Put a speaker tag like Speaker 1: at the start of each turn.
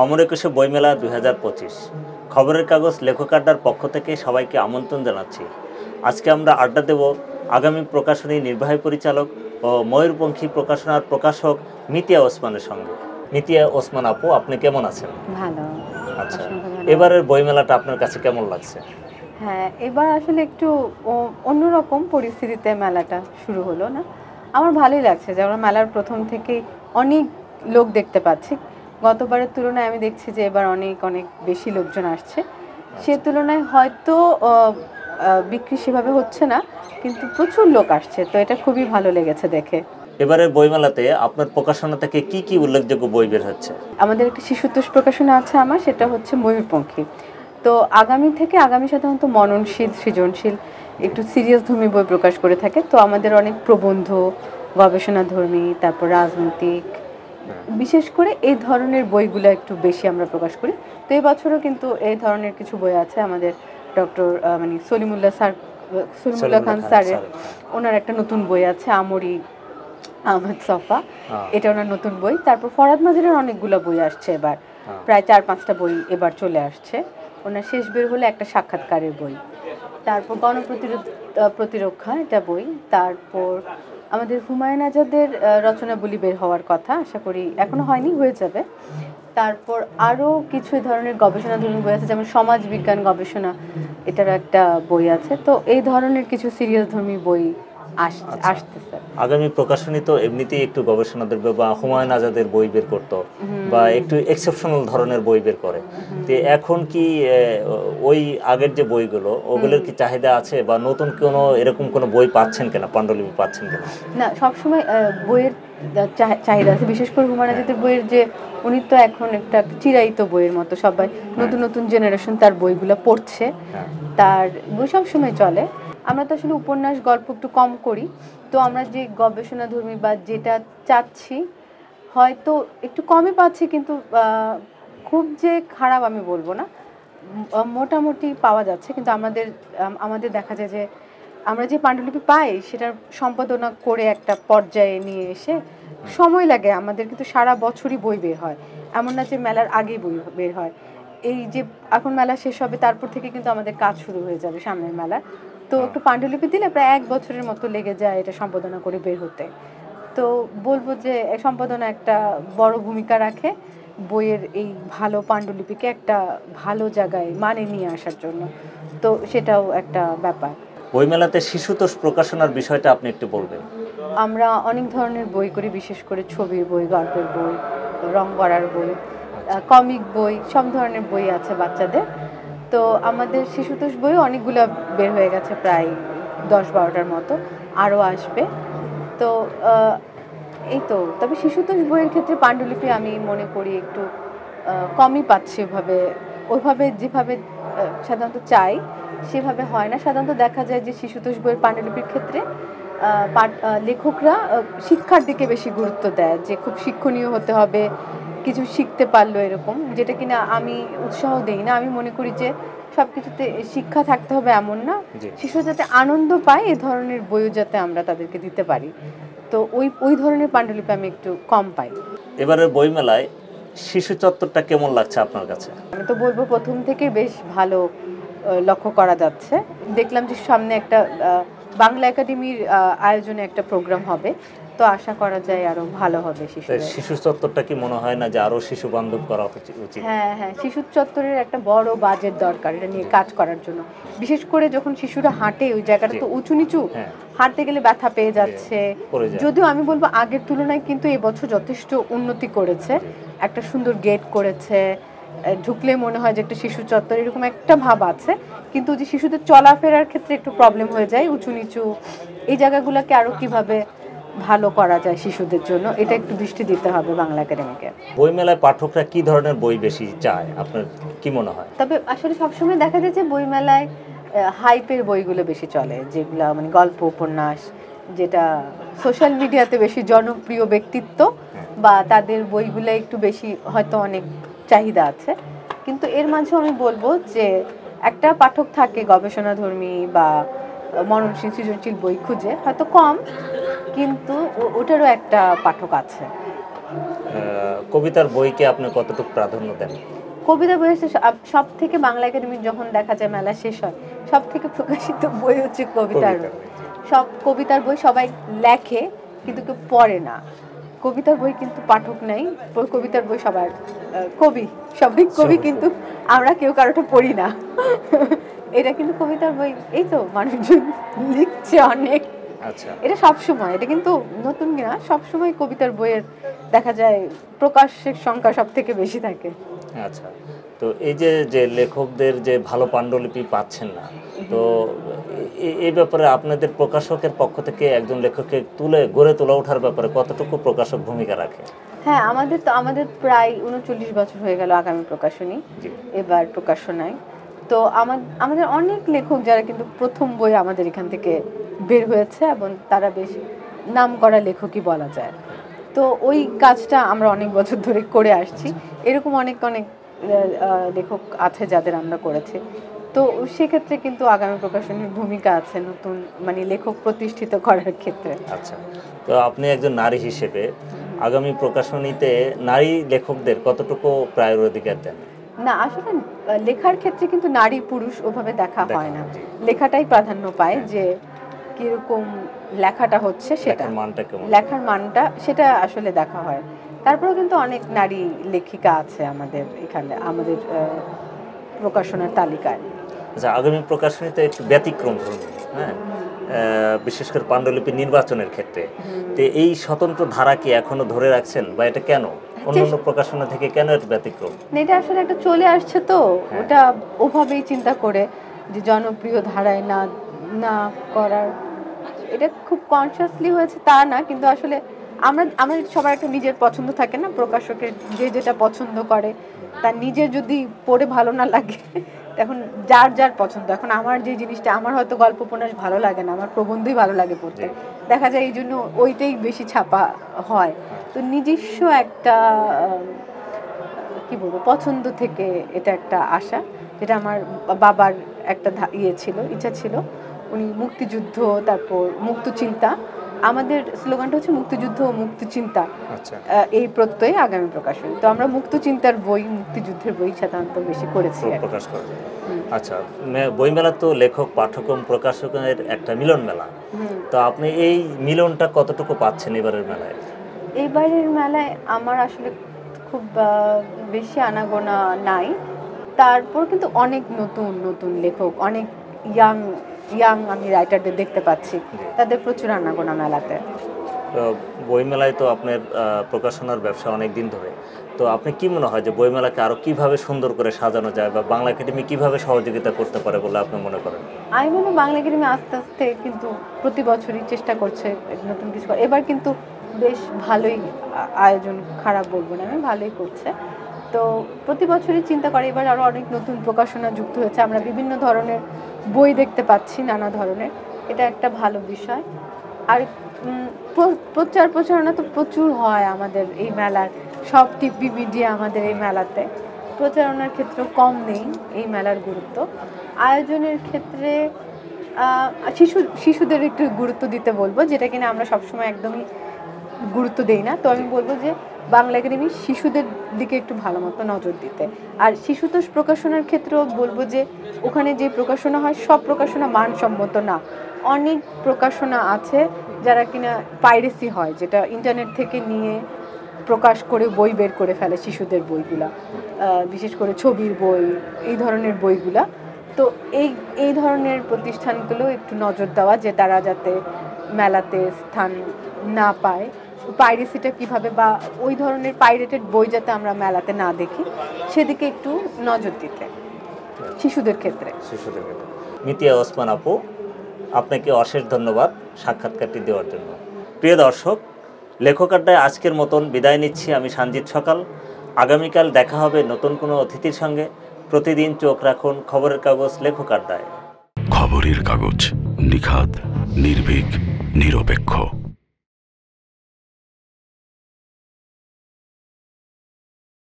Speaker 1: অমর একুশে বইমেলা 2025 খবরের কাগজ লেখক আড্ডার পক্ষ থেকে সবাইকে আমন্ত্রণ জানাচ্ছি। আজকে আমরা আড্ডা দেব আগামী প্রকাশনী নির্বাহী পরিচালক ও ময়ূরপঙ্খী প্রকাশনার প্রকাশক মিতিয়া ওসমানের সঙ্গে। মিতিয়া ওসমান আপু, আপনি কেমন আছেন?
Speaker 2: ভালো।
Speaker 1: আচ্ছা, এবারের বইমেলাটা আপনার কাছে কেমন লাগছে?
Speaker 2: হ্যাঁ, এবার আসলে একটু অন্যরকম পরিস্থিতিতে মেলাটা শুরু হলো না, আমার ভালোই লাগছে যে আমরা মেলার প্রথম থেকেই অনেক লোক দেখতে পাচ্ছি। গতবারের তুলনায় আমি দেখছি যে এবার অনেক অনেক বেশি লোকজন আসছে। সে তুলনায় হয়তো বিক্রি সেভাবে হচ্ছে না, কিন্তু প্রচুর লোক আসছে, তো এটা খুবই ভালো লেগেছে দেখে।
Speaker 1: এবারের বইমেলাতে আপনার প্রকাশনা থেকে কি কি উল্লেখযোগ্য বই বের হচ্ছে?
Speaker 2: আমাদের একটা শিশুতোষ প্রকাশনা আছে আমার, সেটা হচ্ছে ময়ূরপঙ্খী। তো আগামী সাধারণত মননশীল, সৃজনশীল, একটু সিরিয়াস ধর্মী বই প্রকাশ করে থাকে। তো আমাদের অনেক প্রবন্ধ, গবেষণাধর্মী, তারপর রাজনৈতিক, বিশেষ করে এই ধরনের বইগুলো একটু বেশি আমরা প্রকাশ করি। তো এই বছরও কিন্তু এই ধরনের কিছু বই আছে। আমাদের ডক্টর সলিমুল্লাহ খান স্যারের, ওনার একটা নতুন বই আছে আমরি আহমদ সফা, এটা ওনার নতুন বই। তারপর ফরাদ মাজিরের অনেকগুলো বই আসছে এবার, প্রায় 4-5টা বই এবার চলে আসছে। ওনার শেষ বের হলো একটা সাক্ষাৎকারের বই। তারপর প্রতিরক্ষা এটা বই। তারপর আমাদের হুমায়ুন আজাদের রচনাবলী বের হওয়ার কথা, আশা করি এখনো হয়নি, হয়ে যাবে। তারপর আরও কিছু ধরনের গবেষণাধর্মী বই আছে, যেমন সমাজ বিজ্ঞান গবেষণা, এটার একটা বই আছে। তো এই ধরনের কিছু সিরিয়াস ধর্মী বই আসতেছে।
Speaker 1: আগামী প্রকাশনী তো এমনিতেই একটু গবেষণা দেবে বা হুমায়ুন আজাদের বই বের করতো বা একটু এক্সেপশনাল ধরনের বই বের করে। তো এখন কি ওই আগের যে বইগুলো, ওগুলোর কি চাহিদা আছে বা নতুন কোনো এরকম কোনো বই পাচ্ছেন কিনা, পাণ্ডুলিপি পাচ্ছেন কিনা?
Speaker 2: না, সবসময় বইয়ের চাহিদা আছে, বিশেষ করে হুমায়ুন আজাদের বইয়ের, যে উনি তো এখন একটা চিরায়িত বইয়ের মতো, সবাই নতুন নতুন জেনারেশন তার বইগুলো পড়ছে, তার বই সবসময় চলে। আমরা তো আসলে উপন্যাস গল্প একটু কম করি, তো আমরা যে গবেষণাধর্মী বা যেটা চাচ্ছি হয়তো একটু কমই পাচ্ছি, কিন্তু খুব যে খারাপ আমি বলবো না, মোটামুটি পাওয়া যাচ্ছে। কিন্তু আমাদের দেখা যায় যে আমরা যে পাণ্ডুলিপি পাই সেটার সম্পাদনা করে একটা পর্যায়ে নিয়ে এসে সময় লাগে আমাদের, কিন্তু সারা বছরই বই বের হয়, এমন না যে মেলার আগেই বই বের হয়। এই যে এখন মেলা শেষ হবে, তারপর থেকে কিন্তু আমাদের কাজ শুরু হয়ে যাবে সামনের মেলা। তো একটু পাণ্ডুলিপি দিলে প্রায় 1 বছরের মতো লেগে যায় এটা সম্পাদনা করে বের হতে। তো বলবো যে সম্পাদনা একটা বড় ভূমিকা রাখে বইয়ের এই ভালো পাণ্ডুলিপিকে একটা ভালো জায়গায় মানে নিয়ে আসার জন্য। তো সেটাও একটা ব্যাপার।
Speaker 1: বইমেলাতে শিশুতোষ প্রকাশনার বিষয়টা আপনি একটু বলবেন।
Speaker 2: আমরা অনেক ধরনের বই করি, বিশেষ করে ছবির বই, গল্পের বই, রং করার বই, কমিক বই, সব ধরনের বই আছে বাচ্চাদের। তো আমাদের শিশুতোষ বই অনেকগুলো বের হয়ে গেছে, প্রায় 10-12টার মতো, আরও আসবে। তো এই তো, তবে শিশুতোষ বইয়ের ক্ষেত্রে পাণ্ডুলিপি আমি মনে করি একটু কমই পাচ্ছি, ওইভাবে যেভাবে সাধারণত চাই সেভাবে হয় না। সাধারণত দেখা যায় যে শিশুতোষ বইয়ের পাণ্ডুলিপির ক্ষেত্রে লেখকরা শিক্ষার দিকে বেশি গুরুত্ব দেয়, যে খুব শিক্ষণীয় হতে হবে, কিছু শিখতে পারলো এরকম, যেটা কিনা আমি উৎসাহ দেই না। আমি মনে করি যে সব কিছুতে শিক্ষা থাকতে হবে এমন না, শিশু যাতে আনন্দ পায় এ ধরনের বইও যাতে আমরা তাদেরকে দিতে পারি। তো ওই ধরনের পাণ্ডুলিপি আমি একটু কম পাই।
Speaker 1: এবারের বইমেলায় শিশু চত্বরটা কেমন লাগছে আপনার কাছে?
Speaker 2: আমি তো বলবো প্রথম থেকে বেশ ভালো লক্ষ্য করা যাচ্ছে। দেখলাম যে সামনে একটা বাংলা একাডেমির আয়োজনে একটা প্রোগ্রাম হবে, তো আশা করা যায় আরো ভালো হবে।
Speaker 1: শিশু চত্বরটা কি মনে হয় না যে আরো শিশু বান্ধব করা উচিত?
Speaker 2: হ্যাঁ, শিশু চত্বরের একটা বড় বাজেট দরকার এটা নিয়ে কাজ করার জন্য। বিশেষ করে যখন শিশুরা হাঁটে, ওই জায়গাটা তো উঁচু নিচু, হাঁটতে গেলে ব্যথা পেয়ে যাচ্ছে। যদিও আমি বলবো আগের তুলনায় কিন্তু এবছর যথেষ্ট উন্নতি করেছে, একটা সুন্দর গেট করেছে, ঢুকলে মনে হয় যে একটা শিশু চত্বর, এরকম একটা ভাব আছে। কিন্তু যে শিশুদের চলাফেরার ক্ষেত্রে একটু প্রবলেম হয়ে যায়, উঁচু নিচু, এই জায়গাগুলোকে আরো কিভাবে ভালো করা যায় শিশুদের জন্য, এটা একটু দৃষ্টি দিতে হবে বাংলা একাডেমিকে।
Speaker 1: বইমেলায় পাঠকরা কি ধরনের বই বেশি চায়, আপনার কি মনে হয়?
Speaker 2: তবে আসলে সবসময় দেখা যায় যে বইমেলায় হাইপের বইগুলো বেশি চলে, যেগুলো মানে গল্প, উপন্যাস, যেটা সোশ্যাল মিডিয়াতে বেশি জনপ্রিয় ব্যক্তিত্ব বা তাদের বইগুলো একটু বেশি হয়তো অনেক চাহিদা আছে। কিন্তু এর মাঝে আমি বলবো যে একটা পাঠক থাকে গবেষণাধর্মী বা মননশীল, সৃজনশীল বই খুঁজে, হয়তো কম, কিন্তু ওটারও একটা পাঠক আছে।
Speaker 1: কবিতার বইকে আপনি কতটুকু প্রাধান্য দেন?
Speaker 2: কবিতা বই হচ্ছে সব থেকে বাংলা একাডেমির যখন দেখা যায় মেলা শেষ হয়, সব থেকে প্রকাশিত বই হচ্ছে কবিতার বই। সব কবিতার বই সবাই লেখে কিন্তু কেউ পড়ে না। কবিতার বই কিন্তু পাঠক নাই, কবিতার বই সবার কবি, সবাই কবি কিন্তু আমরা কেউ কারোটা পড়ি না। এটা কিন্তু কবিতার বই, এই তো মানুষজন লিখছে অনেক।
Speaker 1: আচ্ছা,
Speaker 2: এটা সবসময়, এটা কিন্তু নতুন কিনা, সবসময় কবিতার বইয়ের দেখা যায় প্রকাশের সংখ্যা সব থেকে বেশি থাকে।
Speaker 1: আচ্ছা। তো এই যে যে লেখকদের যে ভালো পাণ্ডুলিপি পাচ্ছেন না, তো এই ব্যাপারে আপনাদের প্রকাশকের পক্ষ থেকে একজন লেখককে গড়ে তোলা ওঠার ব্যাপারে কতটুকু প্রকাশক ভূমিকা রাখে?
Speaker 2: হ্যাঁ, আমাদের প্রায় 39 বছর হয়ে গেল আগামী প্রকাশনী এবার প্রকাশনায়। তো আমাদের অনেক লেখক যারা কিন্তু প্রথম বই আমাদের এখান থেকে বের হয়েছে এবং তারা বেশ নামকরা লেখকই বলা যায়। তো ওই কাজটা আমরা অনেক বছর ধরে করে আসছি। এরকম অনেক লেখক আছে যাদের আমরা করেছি। তো সেক্ষেত্রে কিন্তু আগামী প্রকাশনীর ভূমিকা আছে নতুন মানে লেখক প্রতিষ্ঠিত করার ক্ষেত্রে।
Speaker 1: আচ্ছা, তো আপনি একজন নারী হিসেবে আগামী প্রকাশনীতে নারী লেখকদের কতটুকু প্রায়োরিটি দেন?
Speaker 2: না, আসলে লেখার ক্ষেত্রে কিন্তু নারী পুরুষ ওভাবে দেখা হয় না, লেখাটাই প্রাধান্য পায় যে কিরকম লেখাটা হচ্ছে, সেটা লেখার মানটা সেটা আসলে দেখা হয়। তারপরেও কিন্তু অনেক নারী লেখিকা আছে আমাদের এখানে, আমাদের প্রকাশনার তালিকায়।
Speaker 1: আচ্ছা, আগামী প্রকাশনীতে একটু ব্যতিক্রম ধরুন, হ্যাঁ, বিশেষ করে পাণ্ডুলিপি নির্বাচনের ক্ষেত্রে, তো এই স্বতন্ত্র ধারা কি এখনো ধরে রাখছেন, বা এটা কেন অন্যান্য প্রকাশনা থেকে কেন এটা ব্যতিক্রম?
Speaker 2: এটা আসলে একটা চলে আসছে, তো ওটা ওভাবেই চিন্তা করে যে জনপ্রিয় ধারায় না করার, এটা খুব কনসিয়াসলি হয়েছে তা না, কিন্তু আসলে আমাদের সবার একটা নিজের পছন্দ থাকে না, প্রকাশকের যে যেটা পছন্দ করে তার নিজের যদি পড়ে ভালো না লাগে, এখন যার পছন্দ। এখন আমার যে জিনিসটা, আমার হয়তো গল্প উপন্যাস ভালো লাগে না, আমার প্রবন্ধই ভালো লাগে পড়তে, দেখা যায় এই জন্য ওইটাই বেশি ছাপা হয়। তো নিজস্ব একটা কি বলবো পছন্দ থেকে এটা একটা আশা, যেটা আমার বাবার একটা ইচ্ছা ছিল। উনি মুক্তিযুদ্ধ, তারপর মুক্ত চিন্তা, আমাদের স্লোগানটা হচ্ছে মুক্তিযুদ্ধ ও মুক্ত চিন্তা, এই প্রত্যয়ে আগামী প্রকাশন। তো আমরা মুক্ত চিন্তার বই, মুক্তিযুদ্ধের বই সাধারণত বেশি করেছি
Speaker 1: প্রকাশ করি। আচ্ছা, বইমেলা তো লেখক পাঠক প্রকাশকের একটা মিলন মেলা, তো আপনি এই মিলনটা কতটুকু পাচ্ছেন এবারের মেলায়?
Speaker 2: এবারের মেলায় আমার আসলে খুব বেশি আনাগোনা নাই, তারপর কিন্তু অনেক নতুন লেখক, অনেক ইয়াং আমি রাইটারদের দেখতে পাচ্ছি, তাদের প্রচুর আনাগোনা মেলাতে।
Speaker 1: তো বইমেলায় তো আপনার প্রকাশনার ব্যবসা অনেক দিন ধরে, তো আপনি কি মনে হয় যে বইমেলাকে আরো কিভাবে সুন্দর করে সাজানো যায়, বা বাংলা একাডেমি কিভাবে সহযোগিতা করতে পারে বলে আপনি মনে করেন?
Speaker 2: আমি মনে বাংলা একাডেমি আস্তে আস্তে কিন্তু প্রতি বছরই চেষ্টা করছে নতুন কিছু। এবার কিন্তু বেশ ভালোই আয়োজন, খারাপ বলবো না আমি, ভালোই করছে। তো প্রতি বছরই চিন্তা করে, এবার আরও অনেক নতুন প্রকাশনা যুক্ত হয়েছে, আমরা বিভিন্ন ধরনের বই দেখতে পাচ্ছি, নানা ধরনের, এটা একটা ভালো বিষয়। আর প্রচারণা তো প্রচুর হয় আমাদের এই মেলার, সব টিভি মিডিয়া আমাদের এই মেলাতে, প্রচারণার ক্ষেত্রেও কম নেই এই মেলার গুরুত্ব। আয়োজনের ক্ষেত্রে শিশুদের একটু গুরুত্ব দিতে বলবো, যেটা কিনা আমরা সবসময় একদমই গুরুত্ব দেই না। তো আমি বলবো যে বাংলা একাডেমি শিশুদের দিকে একটু ভালো মতো নজর দিতে। আর শিশুতোষ প্রকাশনার ক্ষেত্রেও বলবো যে ওখানে যে প্রকাশনা হয় সব প্রকাশনা মানসম্মত না, অনেক প্রকাশনা আছে যারা কিনা পাইরেসি হয়, যেটা ইন্টারনেট থেকে নিয়ে প্রকাশ করে বই বের করে ফেলে, শিশুদের বইগুলা, বিশেষ করে ছবির বই, এই ধরনের বইগুলা। তো এই ধরনের প্রতিষ্ঠানগুলো একটু নজর দেওয়া, যে তারা যাতে মেলাতে স্থান না পায়, পাইরেসিটা কিভাবে, বা ওই ধরনের পাইরেটেড বই যাতে আমরা মেলাতে না দেখি, সেদিকে একটু নজর দিতে শিশুদের ক্ষেত্রে।
Speaker 1: মিতিয়া ওসমান আপু, আপনাকে অশেষ ধন্যবাদ সাক্ষাৎকারটি দেওয়ার জন্য। প্রিয় দর্শক, লেখক আড্ডায় আজকের মতন বিদায় নিচ্ছি আমি সঞ্জিত সকাল। আগামীকাল দেখা হবে নতুন কোনো অতিথির সঙ্গে। প্রতিদিন চোখ রাখুন খবরের কাগজ লেখক আড্ডায়।
Speaker 3: খবরের কাগজ, নিখাদ, নির্ভীক, নিরপেক্ষ।